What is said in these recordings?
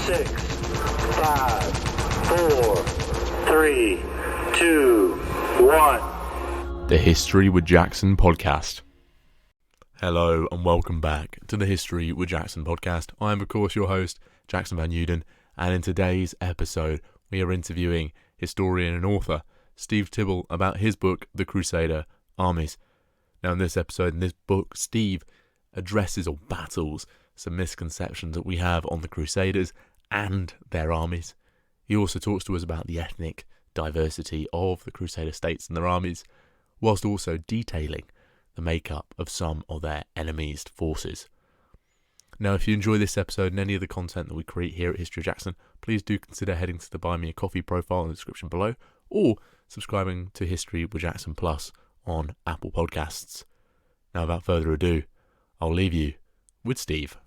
6, 5, 4, 3, 2, 1. The History with Jackson podcast. Hello and welcome back to the History with Jackson podcast. I am, of course, your host, Jackson Van Uden, and in today's episode, we are interviewing historian and author Steve Tibble about his book, The Crusader Armies. Now, in this episode, in this book, Steve addresses or battles some misconceptions that we have on the Crusaders and their armies. He also talks to us about the ethnic diversity of the Crusader states and their armies, whilst also detailing the makeup of some of their enemy's forces. Now, if you enjoy this episode and any of the content that we create here at History of Jackson, please do consider heading to the Buy Me a Coffee profile in the description below, or subscribing to History with Jackson Plus on Apple Podcasts. Now, without further ado, I'll leave you with Steve.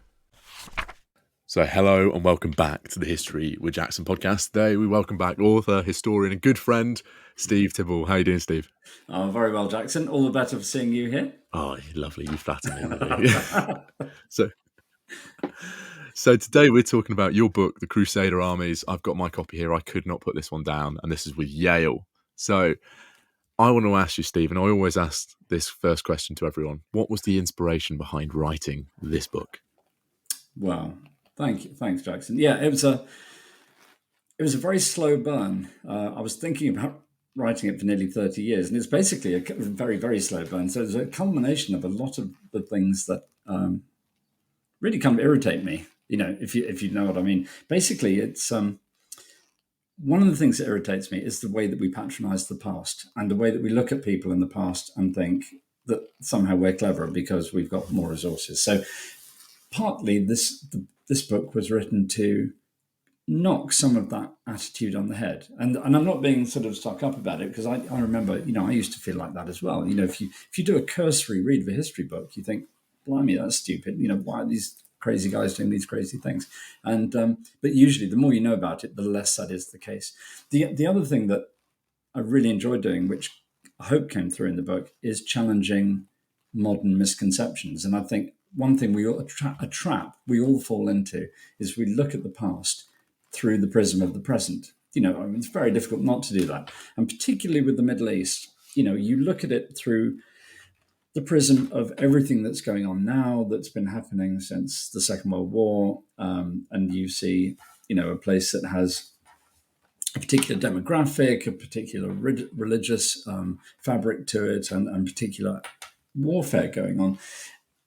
So, hello and welcome back to the History with Jackson podcast. Today, we welcome back author, historian, and good friend, Steve Tibble. How are you doing, Steve? Oh, very well, Jackson. All the better for seeing you here. Oh, lovely. You flatter me. So today we're talking about your book, The Crusader Armies. I've got my copy here. I could not put this one down, and this is with Yale. So I want to ask you, Steve, and I always ask this first question to everyone. What was the inspiration behind writing this book? Wow. Thank you. Thanks, Jackson. Yeah, it was a very slow burn. I was thinking about writing it for nearly 30 years, and it's basically a very, very slow burn. So it's a culmination of a lot of the things that really kind of irritate me, if you know what I mean. Basically, it's one of the things that irritates me is the way that we patronize the past and the way that we look at people in the past and think that somehow we're cleverer because we've got more resources. So partly this book was written to knock some of that attitude on the head. And I'm not being sort of stuck up about it, because I remember, I used to feel like that as well. If you do a cursory read of a history book, you think, blimey, that's stupid. Why are these crazy guys doing these crazy things? And but usually the more you know about it, the less that is the case. The other thing that I really enjoyed doing, which I hope came through in the book, is challenging modern misconceptions. And I think one thing a trap we all fall into is we look at the past through the prism of the present. It's very difficult not to do that. And particularly with the Middle East, you look at it through the prism of everything that's going on now, that's been happening since the Second World War. And you see, a place that has a particular demographic, a particular religious fabric to it, and particular warfare going on.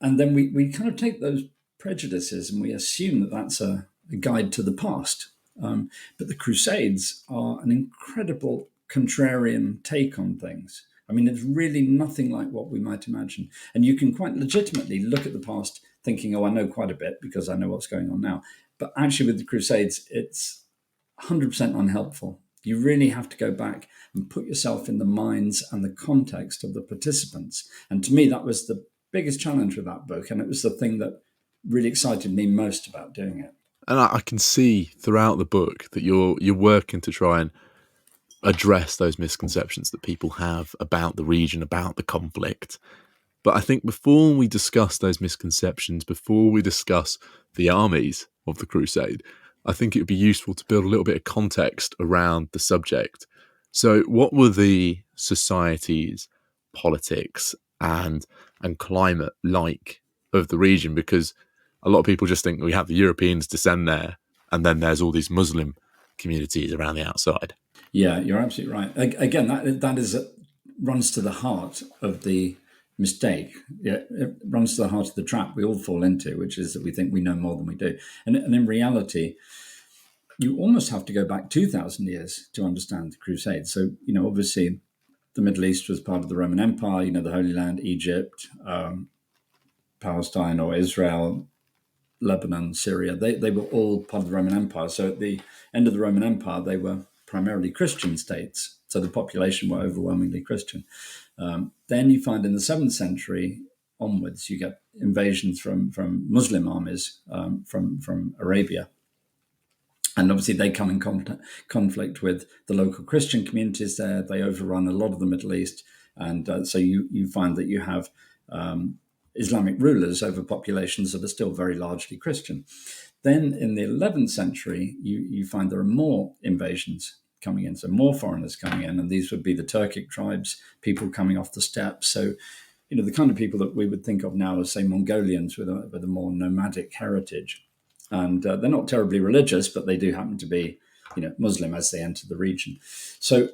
And then we kind of take those prejudices and we assume that that's a guide to the past. But the Crusades are an incredible contrarian take on things. I mean, it's really nothing like what we might imagine. And you can quite legitimately look at the past thinking, I know quite a bit because I know what's going on now. But actually with the Crusades, it's 100% unhelpful. You really have to go back and put yourself in the minds and the context of the participants. And to me, that was the biggest challenge with that book, and it was the thing that really excited me most about doing it. And I can see throughout the book that you're working to try and address those misconceptions that people have about the region, about the conflict. But I think before we discuss those misconceptions, before we discuss the armies of the Crusade, I think it would be useful to build a little bit of context around the subject. So what were the societies, politics, and climate like of the region? Because a lot of people just think we have the Europeans descend there, and then there's all these Muslim communities around the outside. Yeah, you're absolutely right. Again, that runs to the heart of the mistake. Yeah, it runs to the heart of the trap we all fall into, which is that we think we know more than we do. And in reality, you almost have to go back 2,000 years to understand the Crusades. So, obviously, the Middle East was part of the Roman Empire, the Holy Land, Egypt, Palestine or Israel, Lebanon, Syria. They were all part of the Roman Empire. So at the end of the Roman Empire, they were primarily Christian states. So the population were overwhelmingly Christian. Then you find in the 7th century onwards, you get invasions from Muslim armies from Arabia. And obviously they come in conflict with the local Christian communities there. They overrun a lot of the Middle East. And so you find that you have Islamic rulers over populations that are still very largely Christian. Then in the 11th century, you find there are more invasions coming in, so more foreigners coming in, and these would be the Turkic tribes, people coming off the steppes. So, the kind of people that we would think of now as, say, Mongolians with a more nomadic heritage. And they're not terribly religious, but they do happen to be, Muslim as they enter the region. So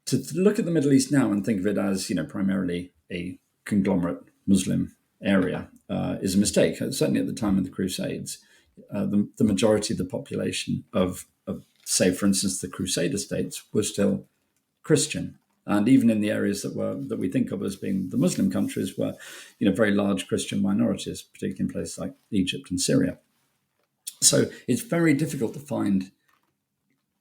to look at the Middle East now and think of it as, primarily a conglomerate Muslim area is a mistake. Certainly at the time of the Crusades, the majority of the population of, say, for instance, the Crusader states was still Christian. And even in the areas that we think of as being the Muslim countries were, very large Christian minorities, particularly in places like Egypt and Syria. So it's very difficult to find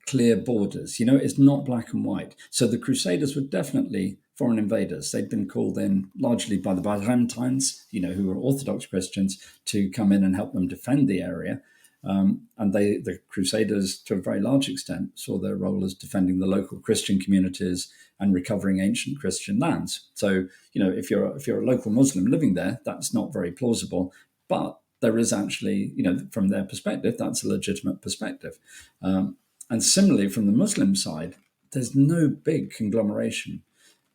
clear borders. It's not black and white. So the Crusaders were definitely foreign invaders. They'd been called in largely by the Byzantines, who were Orthodox Christians, to come in and help them defend the area. And the Crusaders, to a very large extent, saw their role as defending the local Christian communities and recovering ancient Christian lands. So, if you're a local Muslim living there, that's not very plausible. But there is actually, from their perspective, that's a legitimate perspective. And similarly, from the Muslim side, there's no big conglomeration.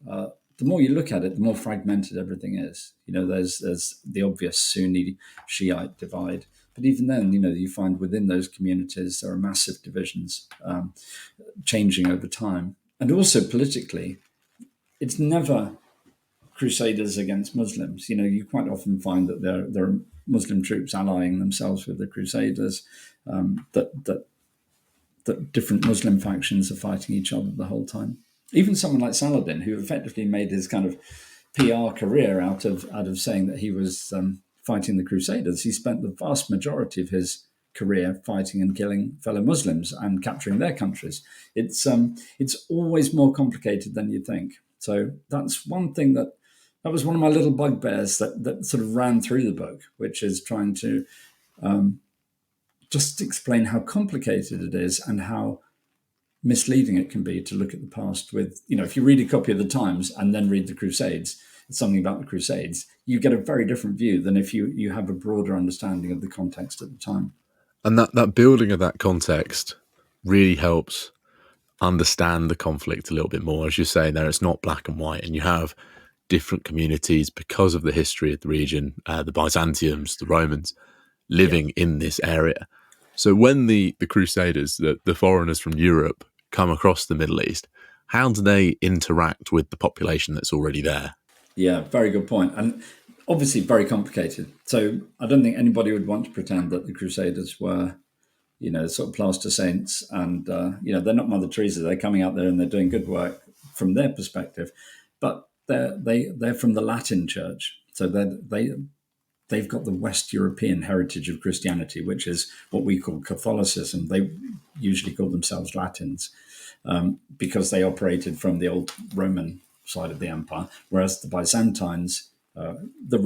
The more you look at it, the more fragmented everything is. There's the obvious Sunni-Shiite divide. But even then, you find within those communities, there are massive divisions changing over time. And also politically, it's never Crusaders against Muslims. You quite often find that there are Muslim troops allying themselves with the Crusaders, that different Muslim factions are fighting each other the whole time. Even someone like Saladin, who effectively made his kind of PR career out of saying that he was fighting the Crusaders, he spent the vast majority of his career fighting and killing fellow Muslims and capturing their countries. It's always more complicated than you think. So that's one thing that was one of my little bugbears that sort of ran through the book, which is trying to just explain how complicated it is and how misleading it can be to look at the past with, if you read a copy of the Times and then read the Crusades, something about the Crusades, you get a very different view than if you have a broader understanding of the context at the time. And that building of that context really helps understand the conflict a little bit more. As you're saying there, it's not black and white, and you have different communities because of the history of the region, the Byzantiums, the Romans, living in this area. So when the Crusaders, the foreigners from Europe, come across the Middle East, how do they interact with the population that's already there? Yeah, very good point. And obviously very complicated. So I don't think anybody would want to pretend that the Crusaders were, sort of plaster saints and, they're not Mother Teresa. They're coming out there and they're doing good work from their perspective. But they're from the Latin church. So they've got the West European heritage of Christianity, which is what we call Catholicism. They usually call themselves Latins because they operated from the old Roman side of the empire, whereas the Byzantines, they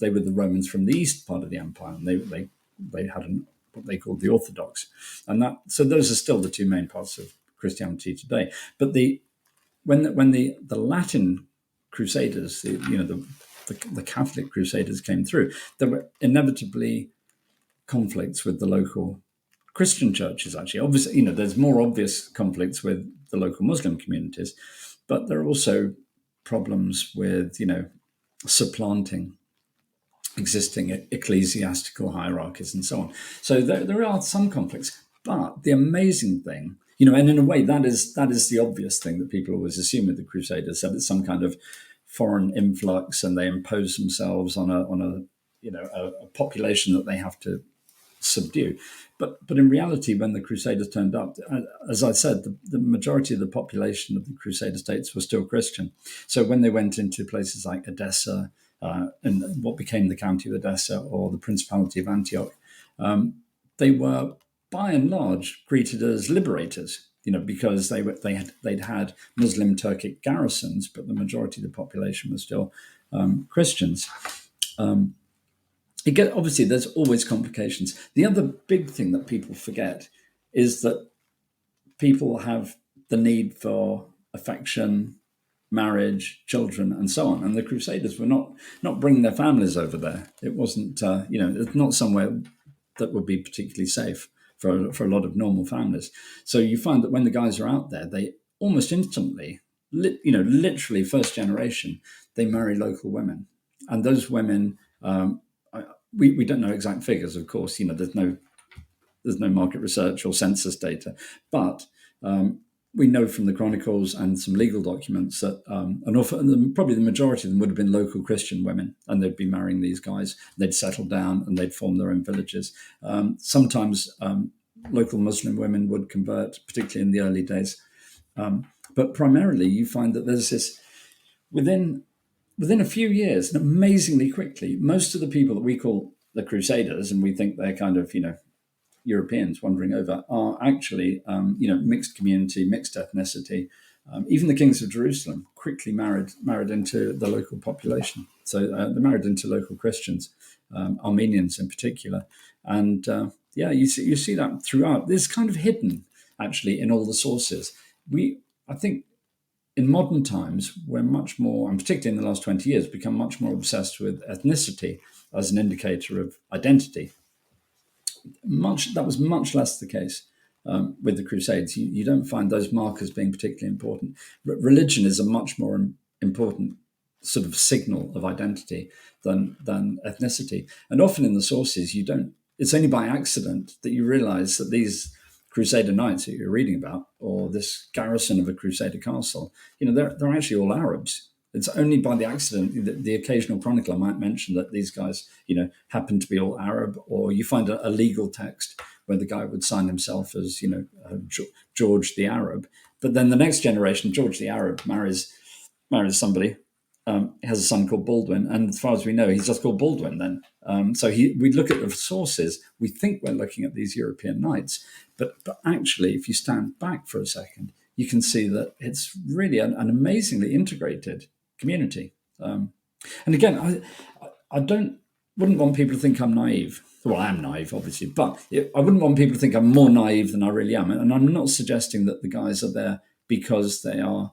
were the Romans from the east part of the empire, and they had what they called the Orthodox, so those are still the two main parts of Christianity today. But when the Latin Crusaders, the Catholic Crusaders came through, there were inevitably conflicts with the local Christian churches. Actually, obviously, there's more obvious conflicts with the local Muslim communities, but there are also problems with, supplanting existing ecclesiastical hierarchies and so on. So there are some conflicts, but the amazing thing, and in a way that is the obvious thing that people always assume with the Crusaders, that it's some kind of foreign influx and they impose themselves on a population that they have to subdue. But in reality, when the Crusaders turned up, as I said, the majority of the population of the Crusader states was still Christian. So when they went into places like Edessa and what became the county of Edessa or the Principality of Antioch, they were by and large greeted as liberators. Because they'd had Muslim Turkic garrisons, but the majority of the population was still Christians. Obviously, there's always complications. The other big thing that people forget is that people have the need for affection, marriage, children, and so on. And the Crusaders were not bringing their families over there. It wasn't, it's not somewhere that would be particularly safe for a lot of normal families. So you find that when the guys are out there, they almost instantly, literally first generation, they marry local women, and those women. We don't know exact figures, of course. There's no market research or census data, but we know from the chronicles and some legal documents that probably the majority of them would have been local Christian women, and they'd be marrying these guys. They'd settle down and they'd form their own villages. Sometimes local Muslim women would convert, particularly in the early days. But primarily, you find that there's this within a few years, and amazingly quickly, most of the people that we call the Crusaders, and we think they're kind of Europeans wandering over, are actually mixed community, mixed ethnicity. Even the kings of Jerusalem quickly married into the local population. So they're married into local Christians, Armenians in particular, and you see that throughout. This kind of hidden actually in all the sources. I think in modern times we're much more, and particularly in the last 20 years, become much more obsessed with ethnicity as an indicator of identity. That was much less the case with the Crusades. You don't find those markers being particularly important. Religion is a much more important sort of signal of identity than ethnicity. And often in the sources, it's only by accident that you realize that these Crusader knights that you're reading about, or this garrison of a Crusader castle, they're actually all Arabs. It's only by the accident that the occasional chronicler might mention that these guys, happen to be all Arab, or you find a legal text where the guy would sign himself as, George the Arab. But then the next generation, George the Arab, marries somebody, has a son called Baldwin, and as far as we know, he's just called Baldwin then. So we look at the sources, we think we're looking at these European knights, but actually, if you stand back for a second, you can see that it's really an amazingly integrated community. And again, I wouldn't want people to think I'm naive. Well, I am naive, obviously, but I wouldn't want people to think I'm more naive than I really am. And I'm not suggesting that the guys are there because they are,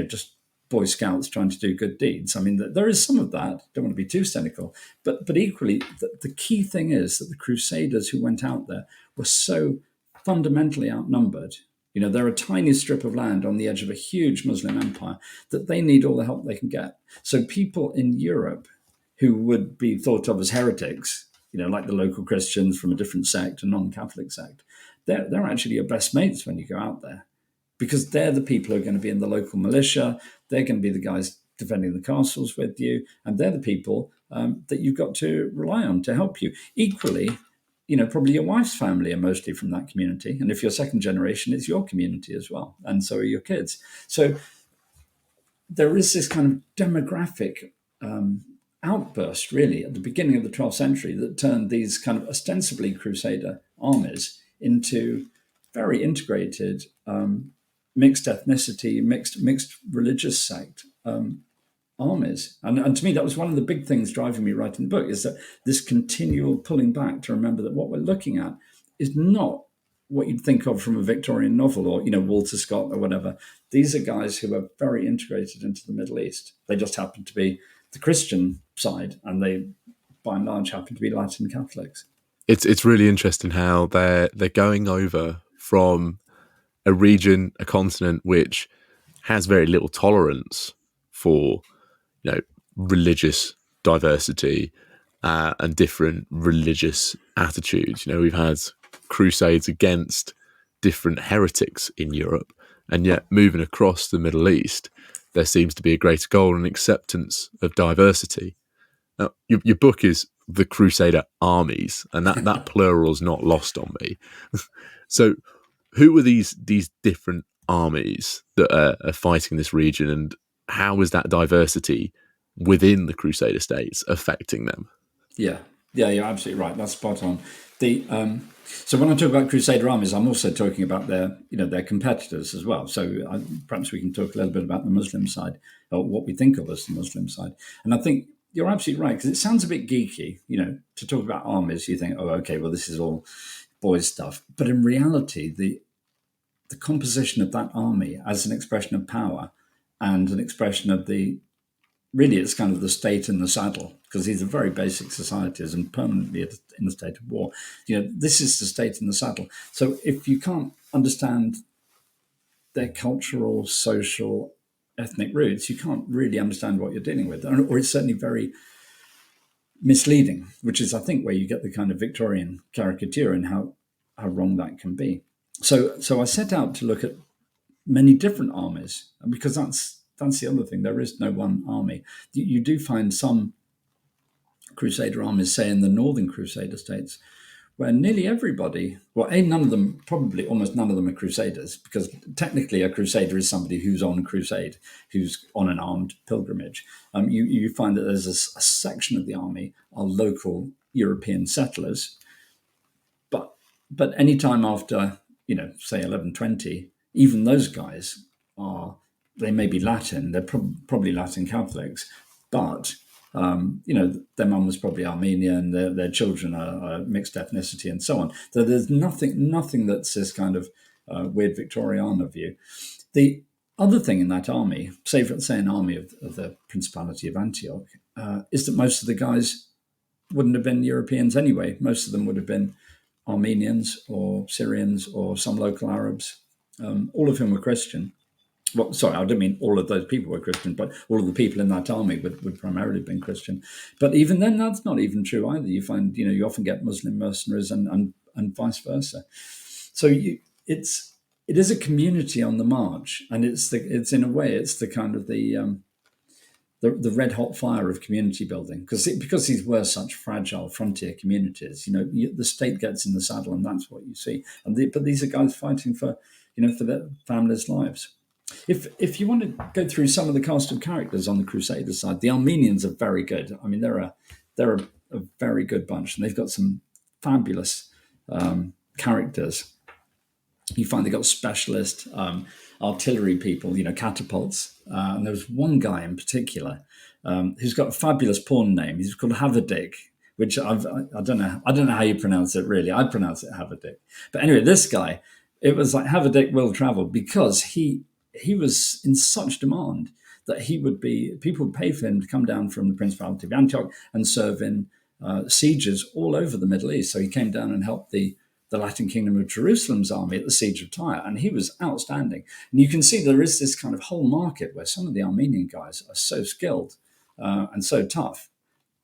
just Boy Scouts trying to do good deeds. I mean, there is some of that. Don't want to be too cynical, but equally, the key thing is that the Crusaders who went out there were so fundamentally outnumbered. They're a tiny strip of land on the edge of a huge Muslim empire that they need all the help they can get. So people in Europe who would be thought of as heretics, like the local Christians from a different sect, a non-Catholic sect, they're actually your best mates when you go out there, because they're the people who are going to be in the local militia. They're going to be the guys defending the castles with you, and they're the people that you've got to rely on to help you. Equally, probably your wife's family are mostly from that community. And if you're second generation, it's your community as well. And so are your kids. So there is this kind of demographic outburst, really, at the beginning of the 12th century that turned these kind of ostensibly Crusader armies into very integrated, mixed ethnicity, mixed religious sect armies. And to me, that was one of the big things driving me writing the book, is that this continual pulling back to remember that what we're looking at is not what you'd think of from a Victorian novel or, Walter Scott or whatever. These are guys who are very integrated into the Middle East. They just happen to be the Christian side, and they, by and large, happen to be Latin Catholics. It's really interesting how they're going over from a region, a continent which has very little tolerance for religious diversity and different religious attitudes. We've had crusades against different heretics in Europe, and yet moving across the Middle East, there seems to be a greater goal and acceptance of diversity. Now, your book is The Crusader Armies, and that plural is not lost on me. So who were these different armies that are fighting this region, and how is that diversity within the Crusader states affecting them? Yeah, you're absolutely right. That's spot on. So when I talk about Crusader armies, I'm also talking about their competitors as well. So perhaps we can talk a little bit about the Muslim side, or what we think of as the Muslim side. And I think you're absolutely right, because it sounds a bit geeky, to talk about armies. You think, oh, okay, well, this is all boys' stuff. But in reality, the composition of that army as an expression of power and an expression of the really it's kind of the state in the saddle, because these are very basic societies and permanently in a state of war. This is the state in the saddle. So if you can't understand their cultural, social, ethnic roots, you can't really understand what you're dealing with, or it's certainly very misleading, which is, I think, where you get the kind of Victorian caricature and how wrong that can be. So I set out to look at many different armies, because that's the other thing. There is no one army. You do find some Crusader armies, say in the northern Crusader states, where nearly everybody, well, none of them, probably almost none of them are crusaders, because technically a crusader is somebody who's on crusade, who's on an armed pilgrimage. You find that there's a section of the army are local European settlers, but any time after, say 1120, even those guys they may be Latin, they're probably Latin Catholics, but their mum was probably Armenian, their children are mixed ethnicity, and so on. So there's nothing that's this kind of weird Victoriana view. The other thing in that army, say an army of the Principality of Antioch, is that most of the guys wouldn't have been Europeans anyway. Most of them would have been Armenians or Syrians or some local Arabs, all of whom were Christian. Well, sorry, I don't mean all of those people were Christian, but all of the people in that army would primarily have been Christian. But even then, that's not even true either. You find, you often get Muslim mercenaries and vice versa. So it is a community on the march, and it's in a way it's the kind of the red hot fire of community building, because these were such fragile frontier communities. The state gets in the saddle, and that's what you see. But these are guys fighting for their families' lives. If you want to go through some of the cast of characters on the Crusader side, the Armenians are very good. I mean, they're a very good bunch, and they've got some fabulous characters. You find they've got specialist artillery people, catapults. And there was one guy in particular who's got a fabulous porn name. He's called Havadik, which I don't know how you pronounce it really. I pronounce it Havadik. But anyway, this guy, it was like Havadik will travel, because he was in such demand that people would pay for him to come down from the Principality of Antioch and serve in sieges all over the Middle East. So he came down and helped the Latin Kingdom of Jerusalem's army at the Siege of Tyre, and he was outstanding. And you can see there is this kind of whole market where some of the Armenian guys are so skilled and so tough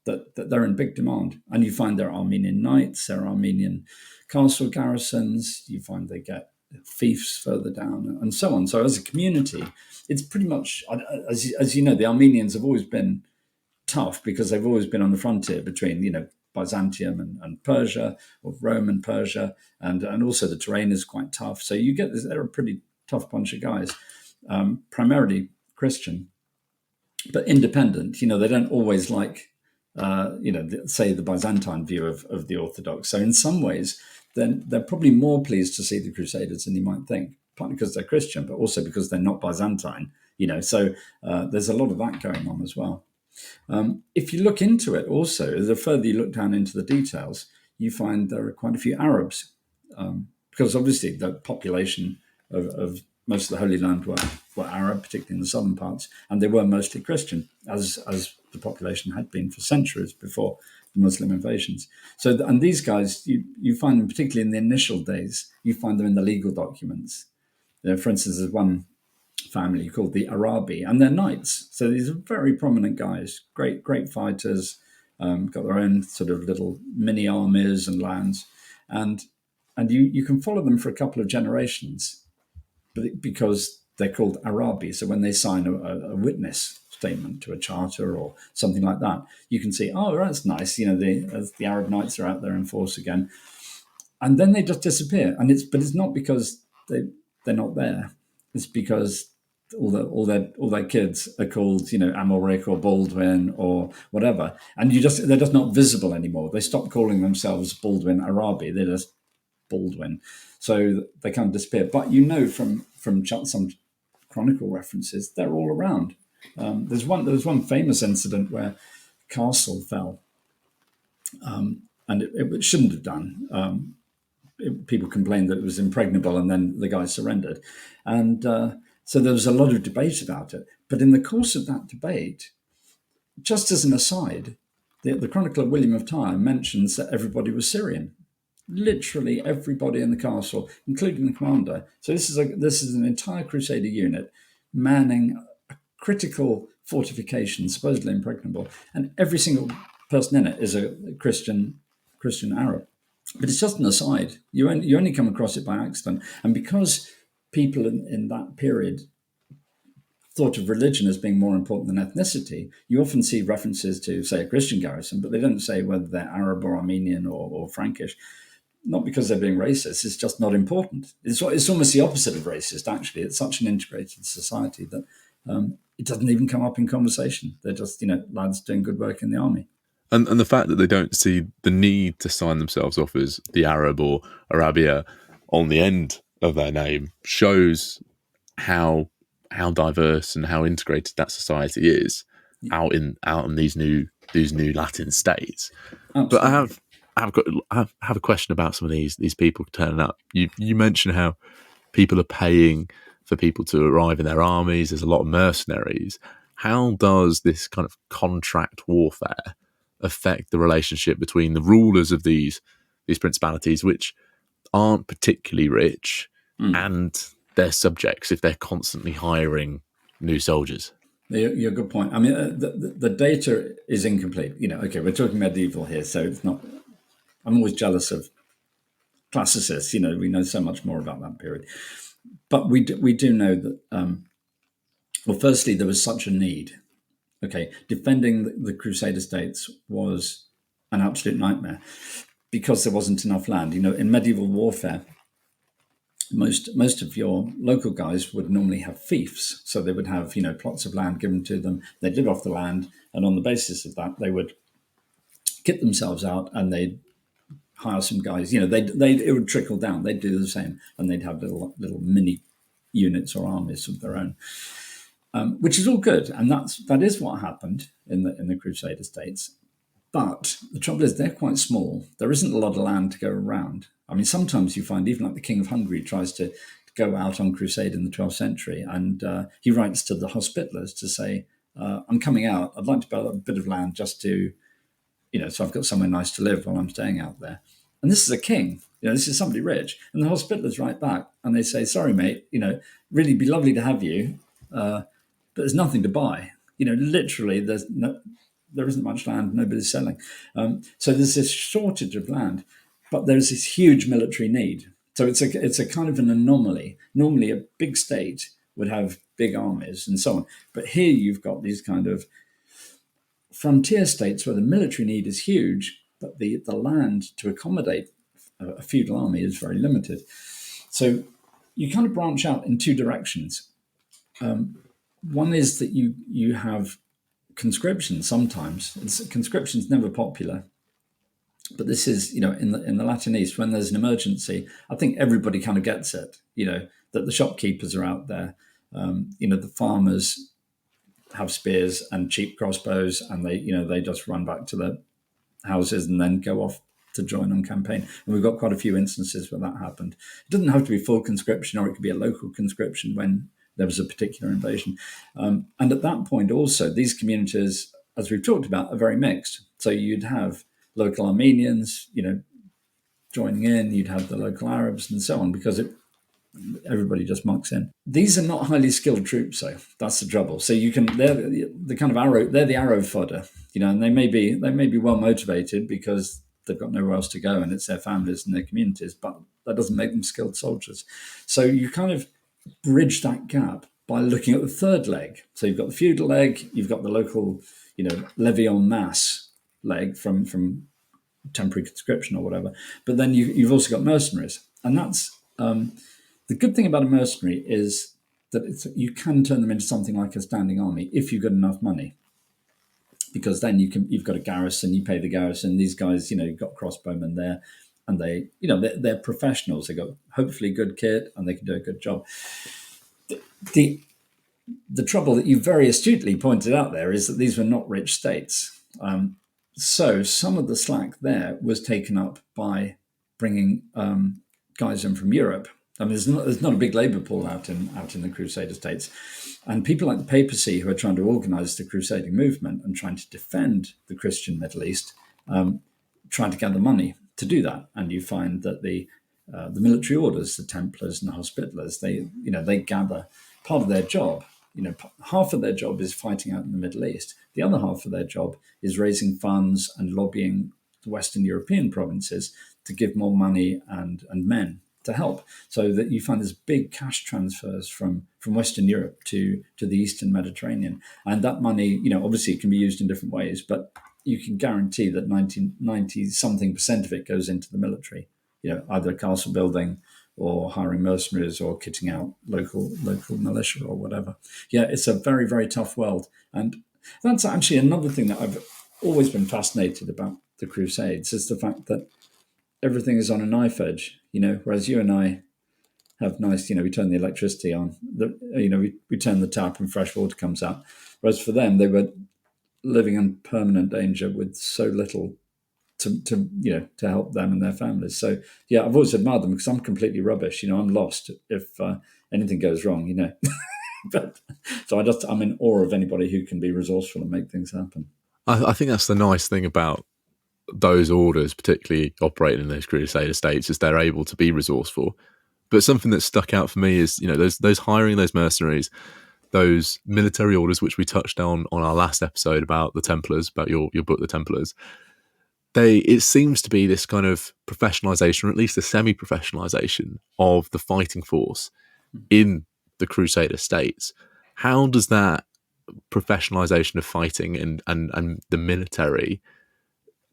that they're in big demand. And you find there are Armenian knights, there are Armenian castle garrisons, you find they get fiefs further down, and so on. So as a community, it's pretty much, as you know, the Armenians have always been tough because they've always been on the frontier between, Byzantium and Persia, or Rome and Persia, and also the terrain is quite tough. So you get this, they're a pretty tough bunch of guys, primarily Christian, but independent. They don't always like, say the Byzantine view of the Orthodox. So in some ways, then they're probably more pleased to see the Crusaders than you might think, partly because they're Christian, but also because they're not Byzantine, So there's a lot of that going on as well. If you look into it also, the further you look down into the details, you find there are quite a few Arabs, because obviously the population of most of the Holy Land were Arab, particularly in the southern parts, and they were mostly Christian, as the population had been for centuries before the Muslim invasions. So, and these guys, you find them, particularly in the initial days, you find them in the legal documents. For instance, there's one family called the Arabi, and they're knights. So these are very prominent guys, great fighters, got their own sort of little mini armies and lands, and you can follow them for a couple of generations, because they're called Arabi. So when they sign a witness statement to a charter or something like that, you can see, oh, that's nice. The Arab knights are out there in force again, and then they just disappear. But it's not because they're not there. It's because all their kids are called, Amalric or Baldwin or whatever, and they're just not visible anymore. They stop calling themselves Baldwin Arabi. They're just Baldwin, so they kind of disappear. But from some chronicle references, they're all around. There was one famous incident where Castle fell, and it shouldn't have done. People complained that it was impregnable, and then the guy surrendered, and so there was a lot of debate about it. But in the course of that debate, just as an aside, the chronicler William of Tyre mentions that everybody was Syrian. Literally everybody in the castle, including the commander. So this is an entire Crusader unit manning a critical fortification, supposedly impregnable, and every single person in it is a Christian Arab. But it's just an aside. You only come across it by accident, and because people in that period thought of religion as being more important than ethnicity, you often see references to, say, a Christian garrison, but they don't say whether they're Arab or Armenian or Frankish. Not because they're being racist, it's just not important. It's almost the opposite of racist, actually. It's such an integrated society that it doesn't even come up in conversation. They're just, lads doing good work in the army. And the fact that they don't see the need to sign themselves off as the Arab or Arabia on the end of their name shows how diverse and how integrated that society is out in these new Latin states. Absolutely. But I have a question about some of these people turning up. You mentioned how people are paying for people to arrive in their armies. There's a lot of mercenaries. How does this kind of contract warfare affect the relationship between the rulers of these principalities, which aren't particularly rich, and their subjects if they're constantly hiring new soldiers? You're a good point. I mean, the data is incomplete. Okay, we're talking medieval here, so it's not. I'm always jealous of classicists. We know so much more about that period, but we do know that. Well, firstly, there was such a need. Okay, defending the Crusader states was an absolute nightmare because there wasn't enough land. In medieval warfare, most of your local guys would normally have fiefs, so they would have plots of land given to them. They'd live off the land, and on the basis of that, they would kit themselves out and they'd hire some guys. It would trickle down. They'd do the same, and they'd have little mini units or armies of their own. Which is all good, and that is what happened in the Crusader states. But the trouble is they're quite small. There isn't a lot of land to go around. I mean, sometimes you find even like the King of Hungary tries to go out on crusade in the 12th century, and he writes to the Hospitallers to say, "I'm coming out. I'd like to buy a bit of land just to, so I've got somewhere nice to live while I'm staying out there." And this is a king. This is somebody rich, and the Hospitallers write back and they say, "Sorry, mate. Really be lovely to have you." But there's nothing to buy. Literally, there isn't much land. Nobody's selling. So there's this shortage of land, but there's this huge military need. So it's a kind of an anomaly. Normally, a big state would have big armies and so on, but here you've got these kind of frontier states where the military need is huge, but the land to accommodate a feudal army is very limited. So you kind of branch out in two directions. One is that you have conscription sometimes. Conscription's never popular, but this is, in the Latin East, when there's an emergency, I think everybody kind of gets it, that the shopkeepers are out there. The farmers have spears and cheap crossbows, and they just run back to their houses and then go off to join on campaign. And we've got quite a few instances where that happened. It doesn't have to be full conscription, or it could be a local conscription when there was a particular invasion. And at that point also, these communities, as we've talked about, are very mixed. So you'd have local Armenians, joining in, you'd have the local Arabs and so on, because everybody just mucks in. These are not highly skilled troops, though. That's the trouble. So they're the kind of arrow, they're the arrow fodder, and they may be well motivated because they've got nowhere else to go and it's their families and their communities, but that doesn't make them skilled soldiers. So you kind of bridge that gap by looking at the third leg. So you've got the feudal leg, you've got the local, levy en masse leg from temporary conscription or whatever. But then you've also got mercenaries. And that's the good thing about a mercenary is that you can turn them into something like a standing army if you've got enough money. Because then you've got a garrison, you pay the garrison. These guys, you've got crossbowmen there, and they're professionals. They got hopefully good kit, and they can do a good job. The trouble that you very astutely pointed out there is that these were not rich states. So some of the slack there was taken up by bringing guys in from Europe I mean, there's not a big labour pool out in the Crusader states, and people like the papacy who are trying to organise the crusading movement and trying to defend the Christian Middle East, trying to gather money to do that. And you find that the military orders, the Templars and the Hospitallers, they gather. Part of their job, half of their job is fighting out in the Middle East. The other half of their job is raising funds and lobbying the Western European provinces to give more money and men to help, so that you find there's big cash transfers from Western Europe to the Eastern Mediterranean. And that money, obviously it can be used in different ways, but you can guarantee that 90-something% of it goes into the military, either castle building or hiring mercenaries or kitting out local militia or whatever. Yeah, it's a very, very tough world. And that's actually another thing that I've always been fascinated about the Crusades, is the fact that everything is on a knife edge, whereas you and I have nice, we turn the electricity on, we turn the tap and fresh water comes out. Whereas for them, they were living in permanent danger with so little to help them and their families. So yeah, I've always admired them, because I'm completely rubbish. I'm lost if anything goes wrong, But so I'm in awe of anybody who can be resourceful and make things happen. I think that's the nice thing about those orders, particularly operating in those Crusader states, is they're able to be resourceful. But something that stuck out for me is, those hiring those mercenaries, those military orders, which we touched on our last episode about the Templars, about your book, The Templars. It seems to be this kind of professionalization, or at least a semi-professionalization of the fighting force in the Crusader states. How does that professionalization of fighting and the military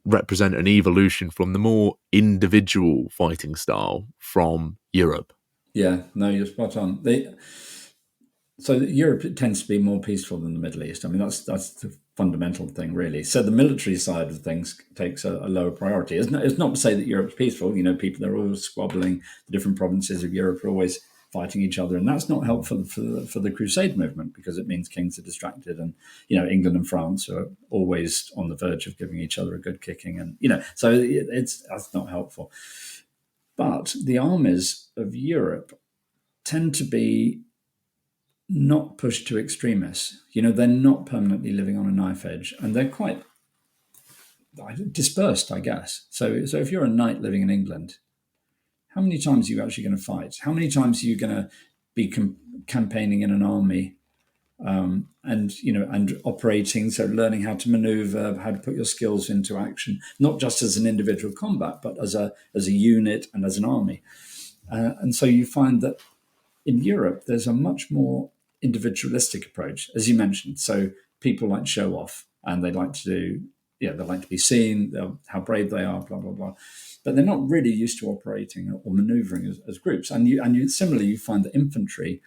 represent an evolution from the more individual fighting style from Europe? Yeah, no, you're spot on. So Europe tends to be more peaceful than the Middle East. I mean, that's the fundamental thing, really. So the military side of things takes a lower priority. It's not to say that Europe's peaceful. People, they're always squabbling. The different provinces of Europe are always fighting each other, and that's not helpful for the Crusade movement, because it means kings are distracted, and England and France are always on the verge of giving each other a good kicking, and so that's not helpful. But the armies of Europe tend to be not pushed to extremists. They're not permanently living on a knife edge, and they're quite dispersed, I guess. So if you're a knight living in England, how many times are you actually going to fight? How many times are you going to be campaigning in an army, and operating, so learning how to maneuver, how to put your skills into action, not just as an individual combat, but as a unit and as an army. And so you find that in Europe, there's a much more individualistic approach, as you mentioned. So people like to show off, and they like to they like to be seen, how brave they are, blah, blah, blah. But they're not really used to operating or maneuvering as groups. And you similarly, you find that infantry,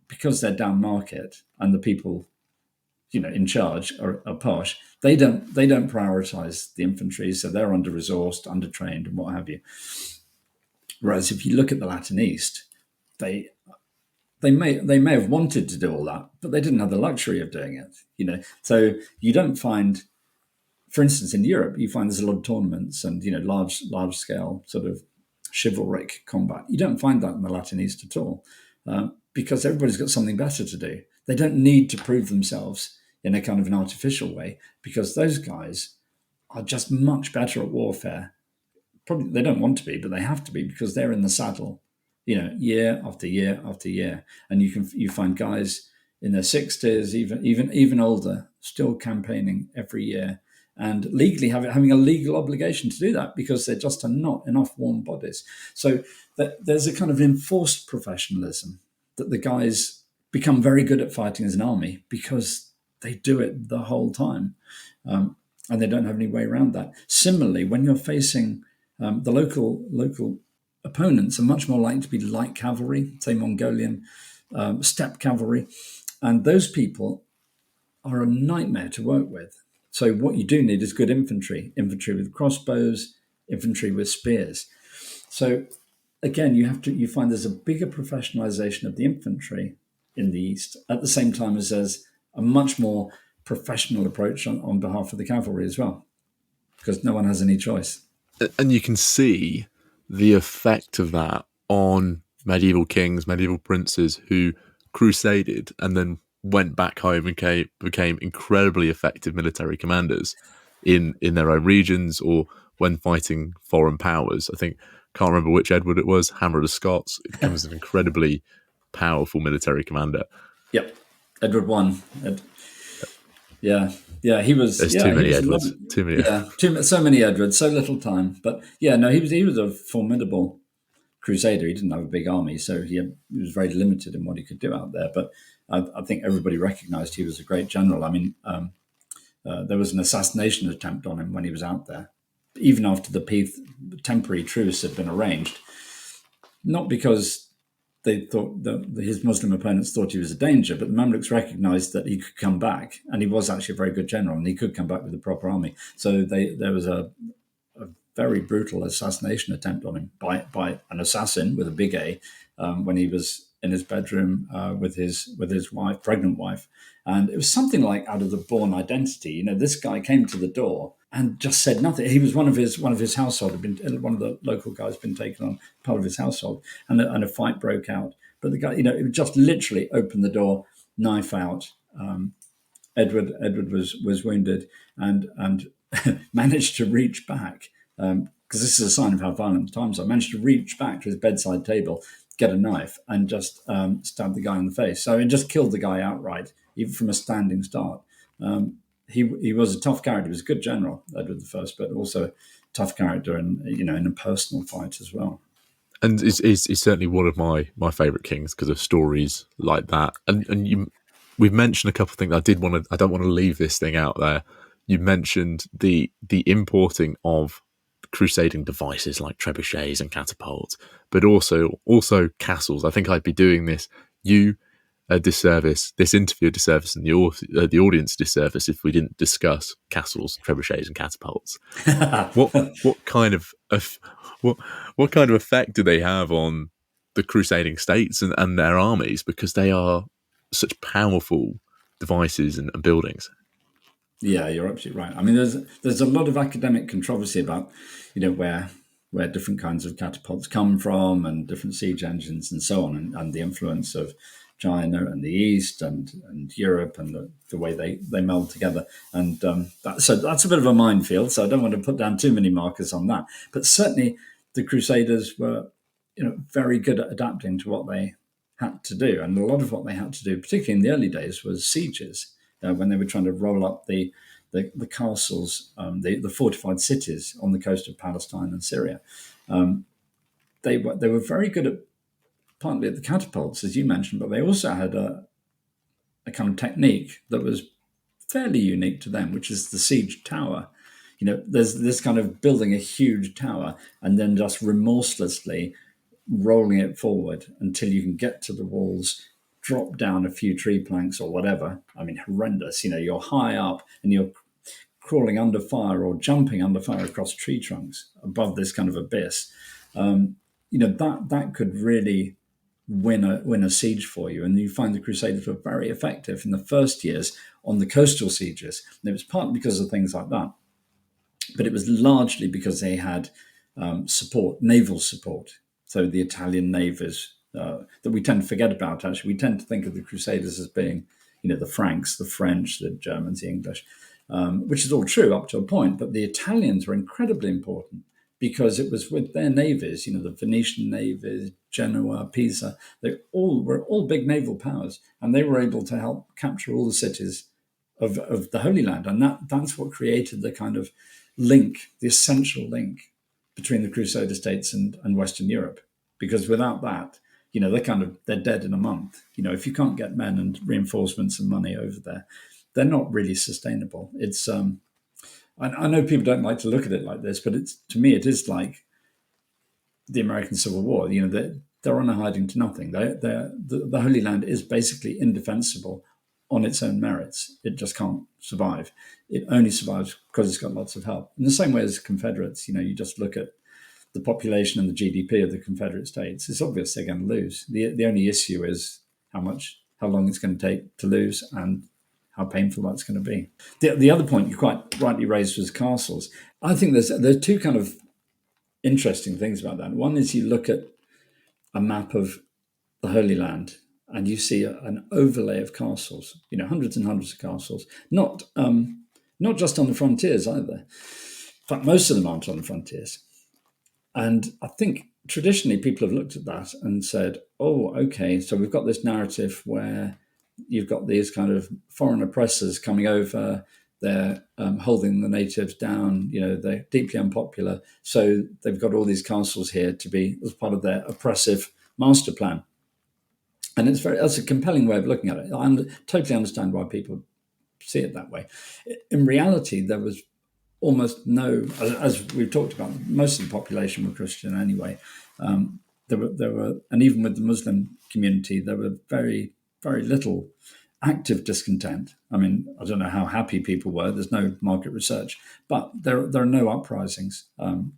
because they're down market and the people in charge are posh, they don't prioritize the infantry, so they're under-resourced, under-trained, and what have you. Whereas if you look at the Latin East, they may have wanted to do all that, but they didn't have the luxury of doing it. So you don't find, for instance, in Europe, you find there's a lot of tournaments and large scale sort of chivalric combat. You don't find that in the Latin East at all, because everybody's got something better to do. They don't need to prove themselves in a kind of an artificial way, because those guys are just much better at warfare. Probably they don't want to be, but they have to be, because they're in the saddle, year after year after year. And you find guys in their 60s, even older, still campaigning every year, and legally having a legal obligation to do that, because there just are not enough warm bodies. So there's a kind of enforced professionalism that the guys become very good at fighting as an army, because they do it the whole time, and they don't have any way around that. Similarly, when you're facing the local opponents, are much more likely to be light cavalry, say Mongolian steppe cavalry, and those people are a nightmare to work with. So what you do need is good infantry with crossbows, infantry with spears. So again, you find there's a bigger professionalization of the infantry in the East, at the same time as there's a much more professional approach on behalf of the cavalry as well, because no one has any choice. And you can see the effect of that on medieval kings, medieval princes who crusaded and then went back home and became incredibly effective military commanders in their own regions or when fighting foreign powers. I think, can't remember which Edward it was, Hammer of the Scots. It becomes an incredibly powerful military commander. Yep, Edward won. Yeah, he was. There's Yeah, too many he was Edwards. Too many. Yeah, so many Edwards, so little time. But yeah, no, he was a formidable crusader. He didn't have a big army, so he was very limited in what he could do out there. But I think everybody recognised he was a great general. I mean, there was an assassination attempt on him when he was out there, even after the temporary truce had been arranged. Not because they thought that his Muslim opponents thought he was a danger, but the Mamluks recognised that he could come back, and he was actually a very good general, and he could come back with a proper army. So there was a very brutal assassination attempt on him by an assassin with a big A when he was in his bedroom with his wife, pregnant wife, and it was something like out of the Bourne Identity. You know, this guy came to the door and just said nothing. He was one of his household had been, one of the local guys been taken on, part of his household, and a fight broke out. But the guy, you know, it just literally opened the door, knife out. Edward was wounded and managed to reach back, because this is a sign of how violent the times are. Managed to reach back to his bedside table, get a knife, and just stab the guy in the face. So it just killed the guy outright, even from a standing start. He was a tough character. He was a good general, Edward I, but also a tough character, and in a personal fight as well. And he's certainly one of my favourite kings because of stories like that. And we've mentioned a couple of things. I don't want to leave this thing out there. You mentioned the importing of crusading devices like trebuchets and catapults, but also castles. I think I'd be doing this this interview a disservice, and the audience a disservice if we didn't discuss castles, trebuchets, and catapults. What kind of effect do they have on the crusading states and their armies, because they are such powerful devices and buildings? Yeah, you're absolutely right. I mean, there's a lot of academic controversy about, where different kinds of catapults come from and different siege engines and so on, and the influence of China and the East and Europe and the way they meld together. And so that's a bit of a minefield. So I don't want to put down too many markers on that. But certainly the Crusaders were, very good at adapting to what they had to do. And a lot of what they had to do, particularly in the early days, was sieges. When they were trying to roll up the castles, the fortified cities on the coast of Palestine and Syria. They were very good at, partly at the catapults, as you mentioned, but they also had a kind of technique that was fairly unique to them, which is the siege tower. There's this kind of building a huge tower and then just remorselessly rolling it forward until you can get to the walls, drop down a few tree planks or whatever. I mean, horrendous. You're high up and you're crawling under fire or jumping under fire across tree trunks above this kind of abyss. That could really win a siege for you. And you find the Crusaders were very effective in the first years on the coastal sieges. And it was partly because of things like that, but it was largely because they had naval support. So the Italian navies that we tend to forget about, actually. We tend to think of the Crusaders as being, the Franks, the French, the Germans, the English, which is all true up to a point. But the Italians were incredibly important because it was with their navies, the Venetian navies, Genoa, Pisa, they were all big naval powers, and they were able to help capture all the cities of the Holy Land. And that's what created the kind of link, the essential link between the Crusader states and Western Europe. Because without that, they're dead in a month. If you can't get men and reinforcements and money over there, they're not really sustainable. It's I know people don't like to look at it like this, but to me it is like the American Civil War. They're on a hiding to nothing. The Holy Land is basically indefensible on its own merits. It just can't survive. It only survives because it's got lots of help. In the same way as Confederates, you just look at the population and the GDP of the Confederate States. It's obvious they're going to lose. The only issue is how long it's going to take to lose and how painful that's going to be. The other point you quite rightly raised was castles. I think there's two kind of interesting things about that. One is you look at a map of the Holy Land, and you see an overlay of castles, hundreds and hundreds of castles, not just on the frontiers either. In fact, most of them aren't on the frontiers. And I think traditionally people have looked at that and said, oh, okay, so we've got this narrative where you've got these kind of foreign oppressors coming over, they're holding the natives down, they're deeply unpopular. So they've got all these castles here to be as part of their oppressive master plan. And that's a compelling way of looking at it. I totally understand why people see it that way. In reality, there was almost no, as we've talked about, most of the population were Christian anyway. There were, and even with the Muslim community, there were very, very little active discontent. I mean, I don't know how happy people were. There's no market research, but there are no uprisings,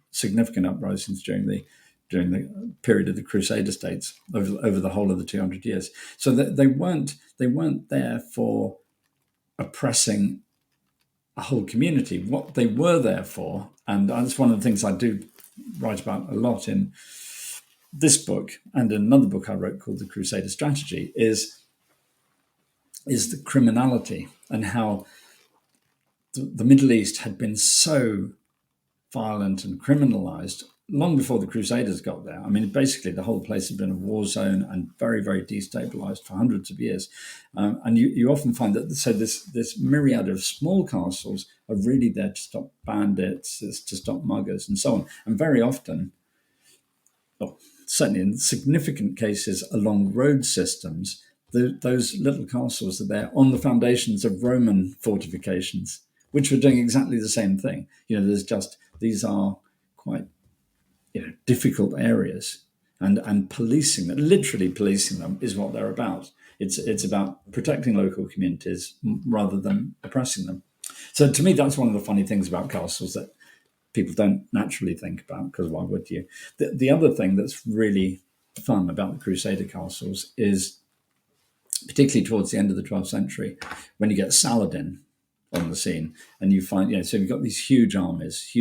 significant uprisings during the period of the Crusader states over the whole of the 200 years. So they weren't there for oppressing a whole community. What they were there for, and that's one of the things I do write about a lot in this book and in another book I wrote called The Crusader Strategy, is the criminality and how the Middle East had been so violent and criminalized long before the Crusaders got there. I mean, basically the whole place had been a war zone and very, very destabilized for hundreds of years. And you often find that this myriad of small castles are really there to stop bandits, to stop muggers and so on. And very often, certainly in significant cases along road systems, those little castles are there on the foundations of Roman fortifications, which were doing exactly the same thing. These are quite difficult areas, and policing them, literally policing them, is what they're about. It's about protecting local communities rather than oppressing them. So to me, that's one of the funny things about castles that people don't naturally think about, because why would you? The other thing that's really fun about the Crusader castles is, particularly towards the end of the 12th century, when you get Saladin on the scene, and you find, so you've got these huge armies,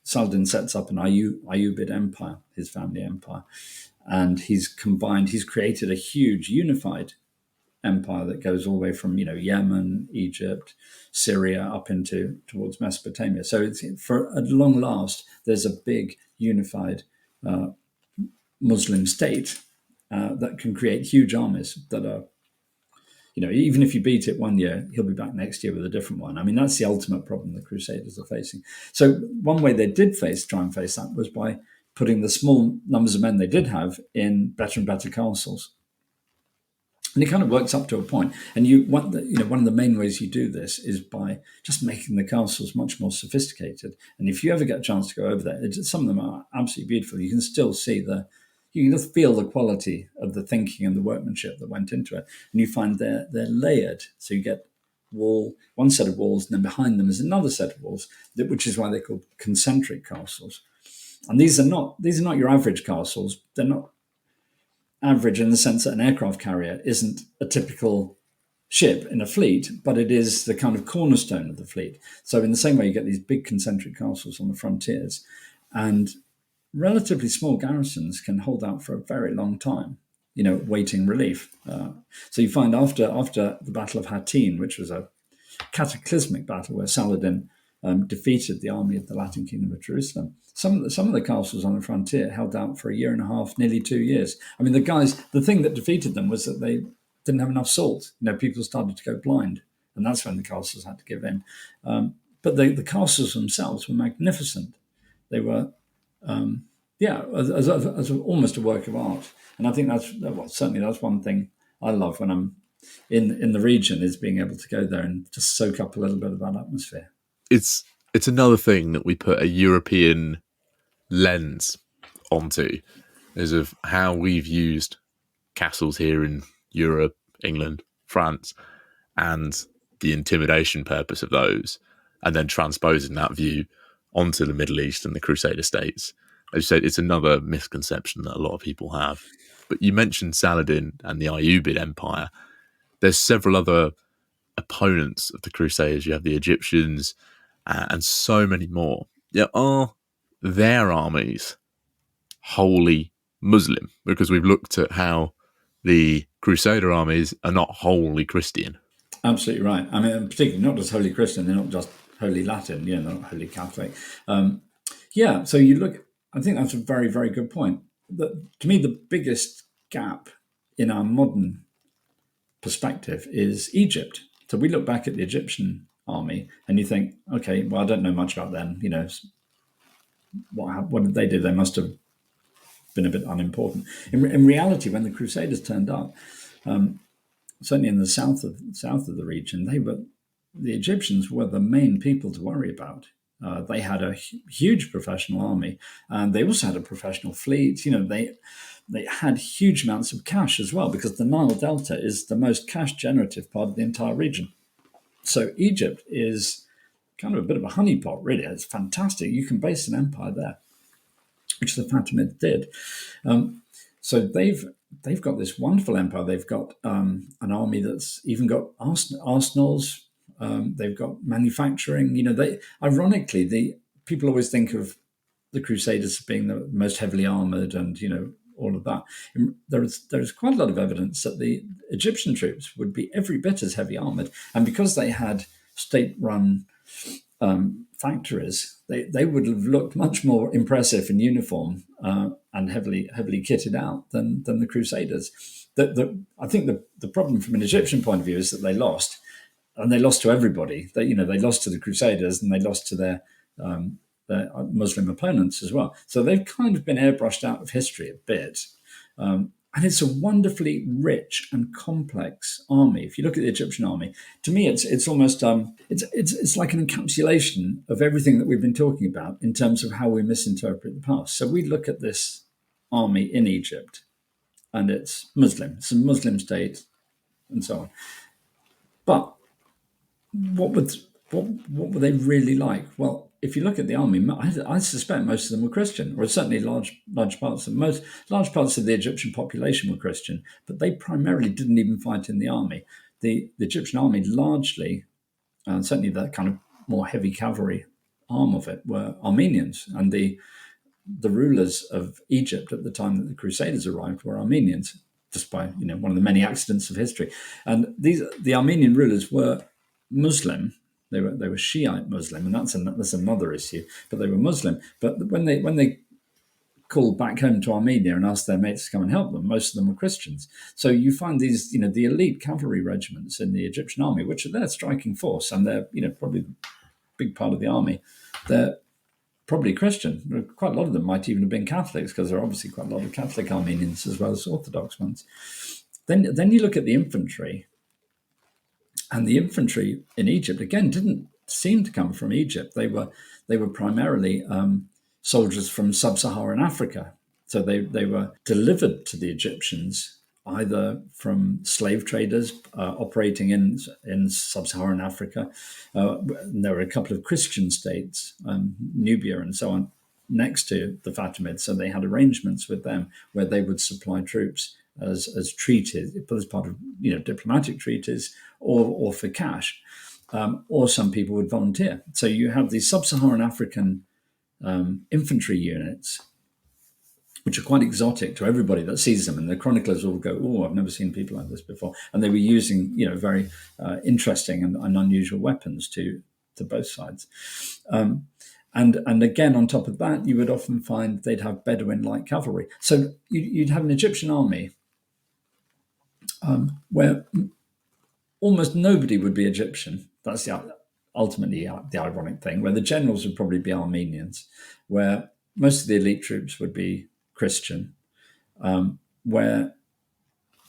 Saladin sets up an Ayyubid empire, his family empire, and he's created a huge unified empire that goes all the way from, Yemen, Egypt, Syria, up towards Mesopotamia. So at long last, there's a big unified Muslim state that can create huge armies that are, even if you beat it one year, he'll be back next year with a different one. I mean, that's the ultimate problem the Crusaders are facing. So one way they did try and face that was by putting the small numbers of men they did have in better and better castles. And it kind of works up to a point. And one of the main ways you do this is by just making the castles much more sophisticated. And if you ever get a chance to go over there, some of them are absolutely beautiful. You can still see you can just feel the quality of the thinking and the workmanship that went into it. And you find they're layered. So you get one set of walls, and then behind them is another set of walls, which is why they're called concentric castles. And these are not your average castles. They're not average in the sense that an aircraft carrier isn't a typical ship in a fleet, but it is the kind of cornerstone of the fleet. So in the same way, you get these big concentric castles on the frontiers, and relatively small garrisons can hold out for a very long time, waiting relief. So you find after the Battle of Hattin, which was a cataclysmic battle where Saladin defeated the army of the Latin Kingdom of Jerusalem, some of the castles on the frontier held out for a year and a half, nearly 2 years. I mean, the thing that defeated them was that they didn't have enough salt. people started to go blind, and that's when the castles had to give in. But the castles themselves were magnificent. They were, as almost a work of art. And I think that's one thing I love when I'm in the region, is being able to go there and just soak up a little bit of that atmosphere. It's another thing that we put a European lens onto, is of how we've used castles here in Europe, England, France, and the intimidation purpose of those, and then transposing that view onto the Middle East and the Crusader states. As you said, it's another misconception that a lot of people have. But you mentioned Saladin and the Ayyubid Empire. There's several other opponents of the Crusaders. You have the Egyptians and so many more. Are their armies wholly Muslim? Because we've looked at how the Crusader armies are not wholly Christian. Absolutely right. I mean, particularly not just Holy Christian, they're not just Holy Latin, they're not Holy Catholic. So you look, I think that's a very, very good point. To me, the biggest gap in our modern perspective is Egypt. So we look back at the Egyptian army and you think, okay, well, I don't know much about them. What did they do? They must have been a bit unimportant. In reality, when the Crusaders turned up, certainly in the south of the region, the Egyptians were the main people to worry about. They had a huge professional army, and they also had a professional fleet. They had huge amounts of cash as well, because the Nile Delta is the most cash generative part of the entire region. So Egypt is kind of a bit of a honeypot, really. It's fantastic. You can base an empire there, which the Fatimids did. So they've got this wonderful empire. They've got an army that's even got arsenals. They've got manufacturing. Ironically, the people always think of the Crusaders as being the most heavily armored, and all of that. There's quite a lot of evidence that the Egyptian troops would be every bit as heavy armored, and because they had state-run factories, they would have looked much more impressive in uniform and heavily kitted out than the Crusaders. I think the problem from an Egyptian point of view is that they lost, and they lost to everybody. They lost to the Crusaders, and they lost to their Muslim opponents as well. So they've kind of been airbrushed out of history a bit. And it's a wonderfully rich and complex army. If you look at the Egyptian army, to me, it's almost it's like an encapsulation of everything that we've been talking about in terms of how we misinterpret the past. So we look at this army in Egypt, and it's Muslim. It's a Muslim state, and so on. But what were they really like? Well, if you look at the army, I suspect most of them were Christian, or certainly large parts of the Egyptian population were Christian, but they primarily didn't even fight in the army. The Egyptian army largely, and certainly the kind of more heavy cavalry arm of it, were Armenians, and the rulers of Egypt at the time that the Crusaders arrived were Armenians, just by one of the many accidents of history. And the Armenian rulers were Muslim. They were Shiite Muslim, and that's another issue. But they were Muslim. But when they called back home to Armenia and asked their mates to come and help them, most of them were Christians. So you find these, the elite cavalry regiments in the Egyptian army, which are their striking force, and they're, probably a big part of the army. They're probably Christian. Quite a lot of them might even have been Catholics, because there are obviously quite a lot of Catholic Armenians as well as Orthodox ones. Then you look at the infantry. And the infantry in Egypt, again, didn't seem to come from Egypt. They were primarily soldiers from sub-Saharan Africa. So they were delivered to the Egyptians either from slave traders operating in sub-Saharan Africa. There were a couple of Christian states, Nubia and so on, next to the Fatimids. So they had arrangements with them where they would supply troops as treaties, as part of diplomatic treaties, or for cash, or some people would volunteer. So you have these sub-Saharan African infantry units, which are quite exotic to everybody that sees them, and the chroniclers will go, "Oh, I've never seen people like this before." And they were using very interesting and unusual weapons to both sides. And again, on top of that, you would often find they'd have Bedouin light cavalry. So you'd have an Egyptian army where almost nobody would be Egyptian. That's ultimately the ironic thing, where the generals would probably be Armenians, where most of the elite troops would be Christian, where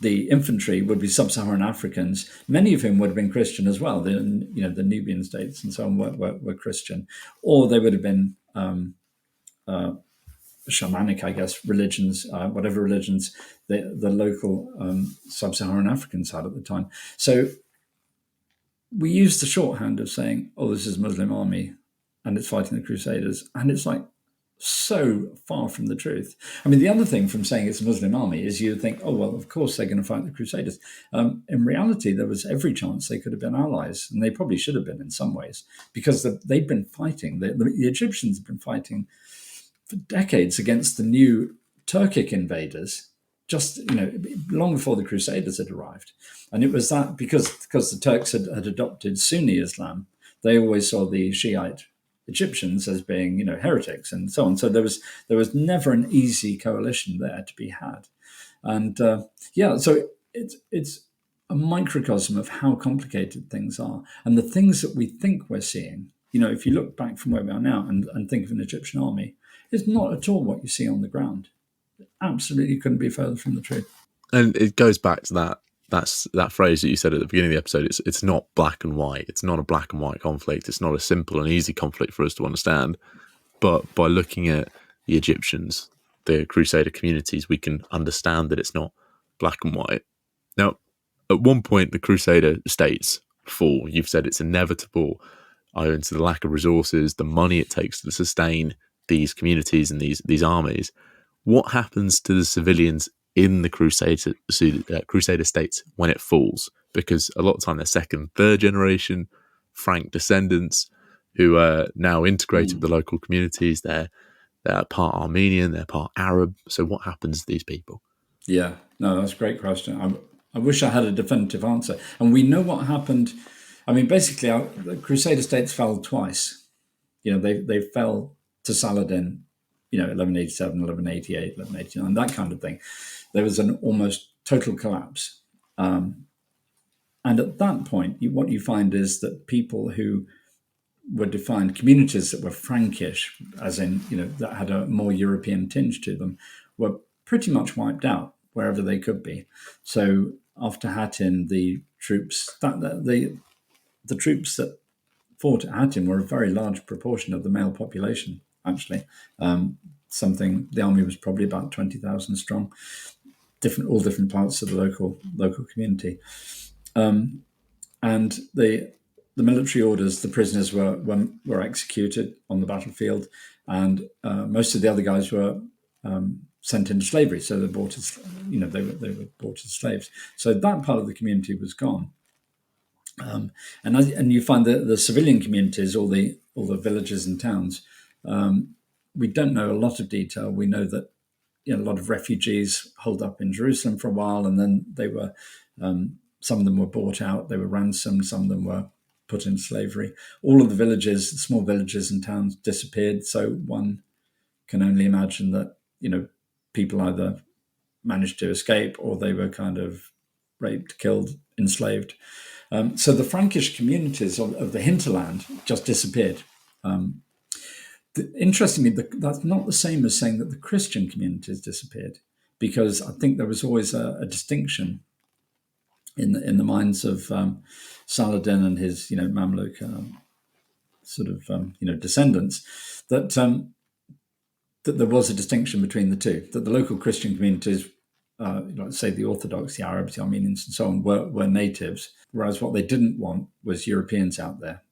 the infantry would be sub-Saharan Africans, many of whom would have been Christian as well. The Nubian states and so on were Christian, or they would have been shamanic, I guess, religions, whatever religions the local sub-Saharan Africans had at the time. So we use the shorthand of saying, "Oh, this is a Muslim army, and it's fighting the Crusaders," and it's like so far from the truth. I mean, the other thing from saying it's a Muslim army is you think, "Oh, well, of course they're going to fight the Crusaders." In reality, there was every chance they could have been allies, and they probably should have been in some ways, because they've been fighting. The Egyptians have been fighting for decades against the new Turkic invaders, just long before the Crusaders had arrived. And it was that because the Turks had adopted Sunni Islam, they always saw the Shiite Egyptians as being heretics and so on. So there was never an easy coalition there to be had. And so it's a microcosm of how complicated things are, and the things that we think we're seeing. If you look back from where we are now and think of an Egyptian army, it's not at all what you see on the ground. It absolutely couldn't be further from the truth. And it goes back to that phrase that you said at the beginning of the episode. It's not black and white. It's not a black and white conflict. It's not a simple and easy conflict for us to understand. But by looking at the Egyptians, the Crusader communities, we can understand that it's not black and white. Now, at one point, the Crusader states fall. You've said it's inevitable, owing to the lack of resources, the money it takes to sustain these communities and these armies. What happens to the civilians in the Crusader states when it falls? Because a lot of time they're second, third generation Frank descendants who are now integrated with the local communities. They're part Armenian, they're part Arab. So what happens to these people? Yeah, no, that's a great question. I wish I had a definitive answer. And we know what happened. I mean, basically, the Crusader states fell twice. They fell to Saladin, 1187, 1188, 1189, that kind of thing. There was an almost total collapse. And at that point, what you find is that people who were defined communities that were Frankish, as in, that had a more European tinge to them, were pretty much wiped out wherever they could be. So after Hattin, the troops the troops that fought at Hattin were a very large proportion of the male population, actually. The army was probably about 20,000 strong, all different parts of the local community. And the military orders, the prisoners were executed on the battlefield, and most of the other guys were sent into slavery. So they were bought as slaves. So that part of the community was gone. And you find the civilian communities, all the villages and towns. We don't know a lot of detail. We know that a lot of refugees holed up in Jerusalem for a while, and then they were some of them were bought out, they were ransomed, some of them were put into slavery. All of the villages, small villages and towns disappeared. So one can only imagine that people either managed to escape or they were kind of raped, killed, enslaved. So the Frankish communities of the hinterland just disappeared. Interestingly, that's not the same as saying that the Christian communities disappeared, because I think there was always a distinction in the minds of Saladin and his Mamluk descendants, that there was a distinction between the two, that the local Christian communities, say the Orthodox, the Arabs, the Armenians, and so on, were natives, whereas what they didn't want was Europeans out there.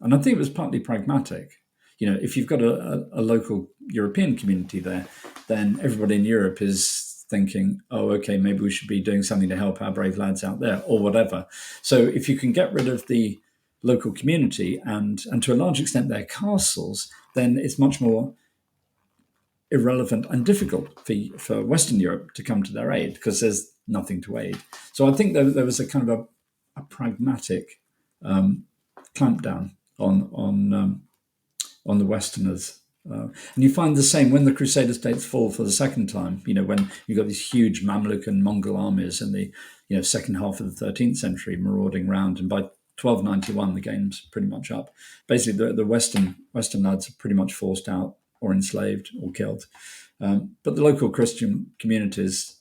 And I think it was partly pragmatic. If you've got a local European community there, then everybody in Europe is thinking, oh, okay, maybe we should be doing something to help our brave lads out there, or whatever. So if you can get rid of the local community and to a large extent their castles, then it's much more irrelevant and difficult for Western Europe to come to their aid, because there's nothing to aid. So I think there was a kind of a pragmatic clampdown on the Westerners. And you find the same when the Crusader states fall for the second time, when you've got these huge Mamluk and Mongol armies in the second half of the 13th century marauding around. And by 1291, the game's pretty much up. Basically, the Western lads are pretty much forced out or enslaved or killed. But the local Christian communities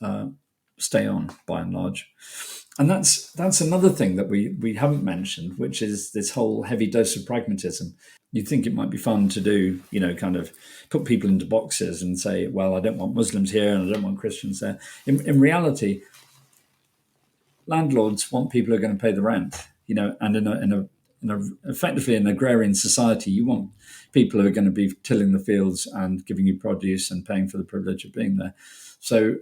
stay on by and large. And that's another thing that we haven't mentioned, which is this whole heavy dose of pragmatism. You'd think it might be fun to do, kind of put people into boxes and say, well, I don't want Muslims here and I don't want Christians there. In reality, landlords want people who are going to pay the rent, and in a effectively an agrarian society, you want people who are going to be tilling the fields and giving you produce and paying for the privilege of being there. So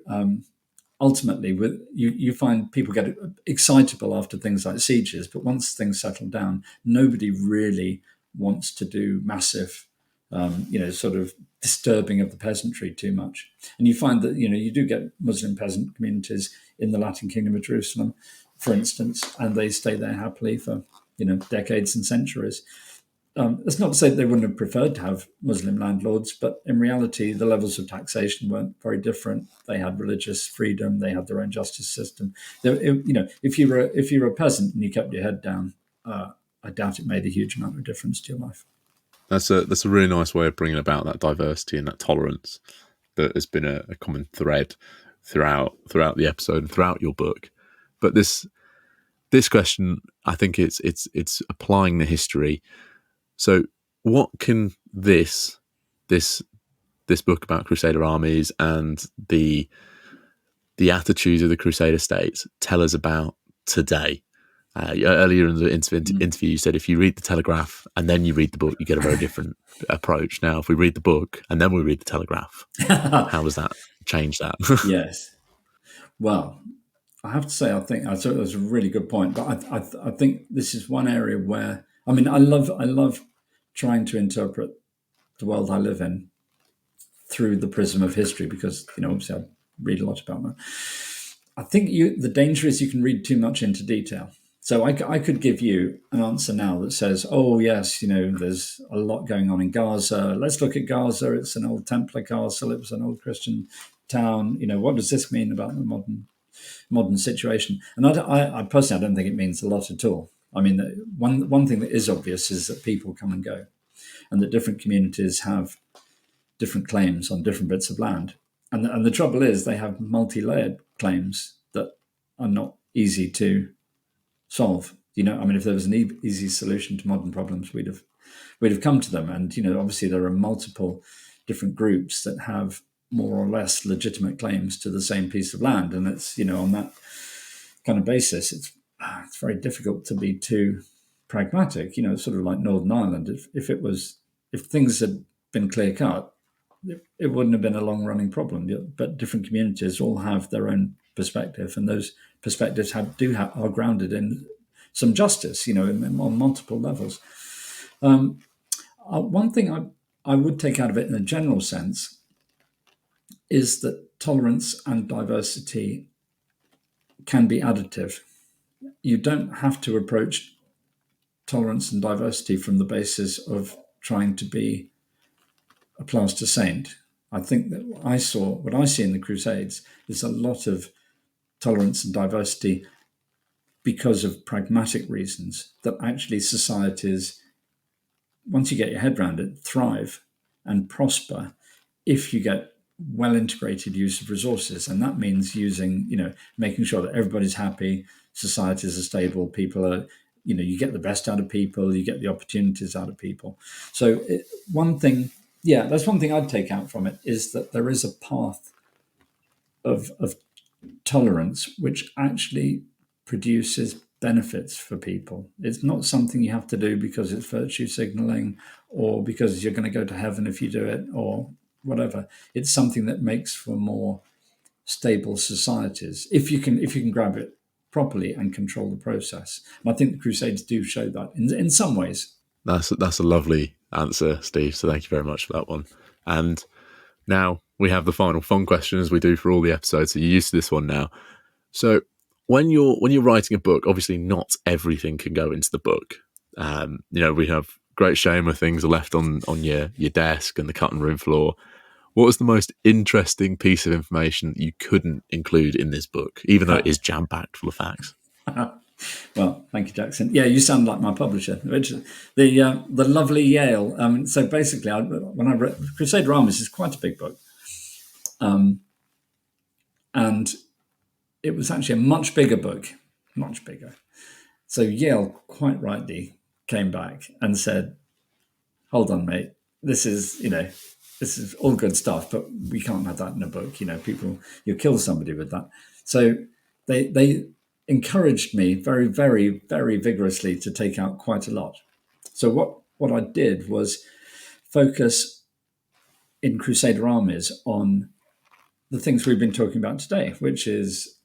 ultimately, you find people get excitable after things like sieges, but once things settle down, nobody really wants to do massive sort of disturbing of the peasantry too much. And you find that, you do get Muslim peasant communities in the Latin Kingdom of Jerusalem, for instance, and they stay there happily for, decades and centuries. That's not to say that they wouldn't have preferred to have Muslim landlords, but in reality, the levels of taxation weren't very different. They had religious freedom, they had their own justice system. If you were a peasant and you kept your head down, I doubt it made a huge amount of difference to your life. That's a really nice way of bringing about that diversity and that tolerance that has been a common thread throughout the episode and throughout your book. But this question, I think it's applying the history. So, what can this book about Crusader armies and the attitudes of the Crusader states tell us about today? Earlier in the interview, you said if you read the Telegraph and then you read the book, you get a very different approach. Now, if we read the book and then we read the Telegraph, how does that change that? Yes. Well, I have to say, I think that was a really good point. But I think this is one area where, I love trying to interpret the world I live in through the prism of history, because, obviously I read a lot about that. I think the danger is you can read too much into detail. So I could give you an answer now that says, oh, yes, there's a lot going on in Gaza. Let's look at Gaza. It's an old Templar castle. It was an old Christian town. What does this mean about the modern situation? And I personally, I don't think it means a lot at all. I mean, one thing that is obvious is that people come and go, and that different communities have different claims on different bits of land. And the trouble is they have multi-layered claims that are not easy to solve. If there was an easy solution to modern problems, we'd have come to them. And obviously there are multiple different groups that have more or less legitimate claims to the same piece of land, and it's on that kind of basis, it's very difficult to be too pragmatic. It's sort of like Northern Ireland. If things had been clear cut, it wouldn't have been a long running problem. But different communities all have their own perspective, and those perspectives are grounded in some justice, on multiple levels. One thing I would take out of it in a general sense is that tolerance and diversity can be additive. You don't have to approach tolerance and diversity from the basis of trying to be a plaster saint. I think that what I see in the Crusades is a lot of tolerance and diversity because of pragmatic reasons, that actually societies, once you get your head around it, thrive and prosper if you get well integrated use of resources. And that means making sure that everybody's happy, societies are stable, people are, you get the best out of people, you get the opportunities out of people. So that's one thing I'd take out from it, is that there is a path of tolerance which actually produces benefits for people. It's not something you have to do because it's virtue signaling or because you're going to go to heaven if you do it or whatever. It's something that makes for more stable societies if you can grab it properly and control the process. And I think the Crusades do show that in some ways. That's a lovely answer, Steve. So thank you very much for that one. And now we have the final fun question, as we do for all the episodes. So you're used to this one now. So when you're writing a book, obviously not everything can go into the book. We have great shame where things are left on your desk and the cutting room floor. What was the most interesting piece of information that you couldn't include in this book, even though it is jam-packed full of facts? Well, thank you, Jackson. Yeah, you sound like my publisher, which the lovely Yale. So basically, when I read Crusader Armies, is quite a big book, and it was actually a much bigger book, much bigger. So Yale quite rightly came back and said, "Hold on, mate. This is all good stuff, but we can't have that in a book. You'll kill somebody with that." So they encouraged me very, very, very vigorously to take out quite a lot. So what I did was focus in Crusader Armies on the things we've been talking about today, which is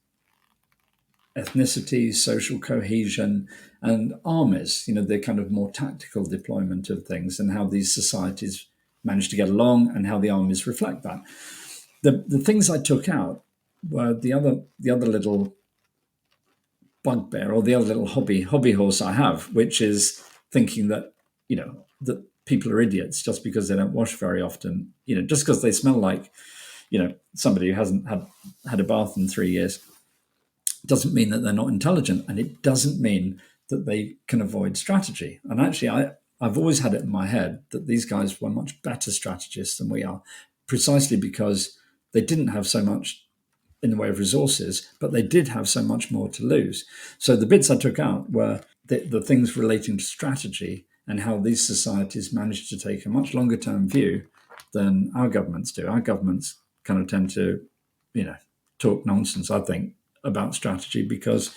ethnicity, social cohesion, and armies, the kind of more tactical deployment of things and how these societies managed to get along and how the armies reflect that. The things I took out were the other little bugbear, or the other little hobby horse I have, which is thinking that, that people are idiots just because they don't wash very often, just because they smell like, somebody who hasn't had a bath in 3 years, doesn't mean that they're not intelligent, and it doesn't mean that they can avoid strategy. And actually, I've always had it in my head that these guys were much better strategists than we are, precisely because they didn't have so much in the way of resources, but they did have so much more to lose. So the bits I took out were the things relating to strategy and how these societies managed to take a much longer term view than our governments do. Our governments kind of tend to, talk nonsense, I think, about strategy because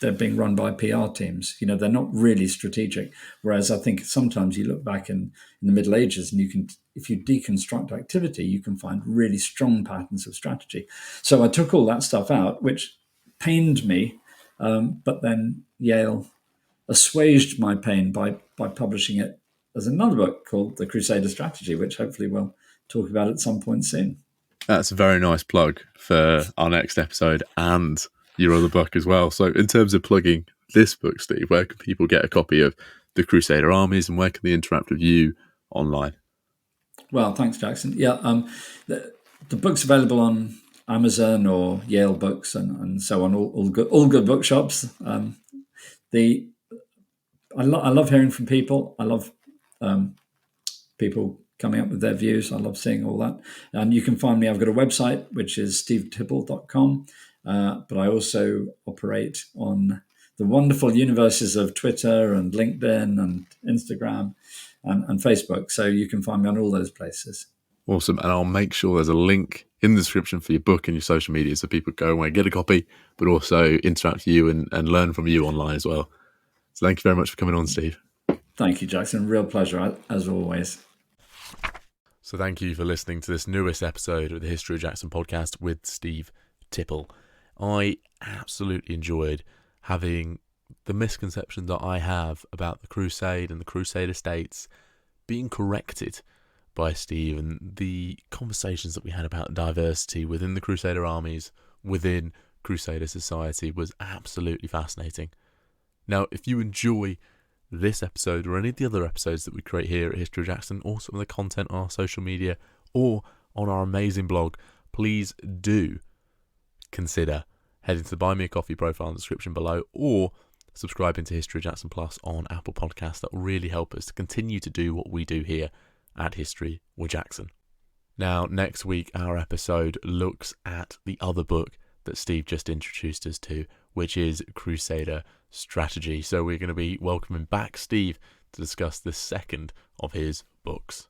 they're being run by PR teams. They're not really strategic. Whereas I think sometimes you look back in the Middle Ages and if you deconstruct activity, you can find really strong patterns of strategy. So I took all that stuff out, which pained me. But then Yale assuaged my pain by publishing it as another book called The Crusader Strategy, which hopefully we'll talk about at some point soon. That's a very nice plug for our next episode and your other book as well. So in terms of plugging this book, Steve, where can people get a copy of The Crusader Armies and where can they interact with you online? Well, thanks, Jackson. Yeah, the book's available on Amazon or Yale Books and so on, all good bookshops. I love hearing from people. I love people coming up with their views. I love seeing all that. And you can find me. I've got a website, which is stevetibble.com. But I also operate on the wonderful universes of Twitter and LinkedIn and Instagram and Facebook. So you can find me on all those places. Awesome. And I'll make sure there's a link in the description for your book and your social media so people go away and get a copy, but also interact with you and learn from you online as well. So thank you very much for coming on, Steve. Thank you, Jackson. Real pleasure, as always. So thank you for listening to this newest episode of the History of Jackson podcast with Steve Tibble. I absolutely enjoyed having the misconceptions that I have about the Crusade and the Crusader states being corrected by Steve, and the conversations that we had about diversity within the Crusader armies, within Crusader society, was absolutely fascinating. Now, if you enjoy this episode or any of the other episodes that we create here at History of Jackson, or some of the content on our social media or on our amazing blog, please do consider heading to the Buy Me a Coffee profile in the description below, or subscribing to History of Jackson Plus on Apple Podcasts. That will really help us to continue to do what we do here at History with Jackson. Now, next week, our episode looks at the other book that Steve just introduced us to, which is Crusader Strategy. So we're going to be welcoming back Steve to discuss the second of his books.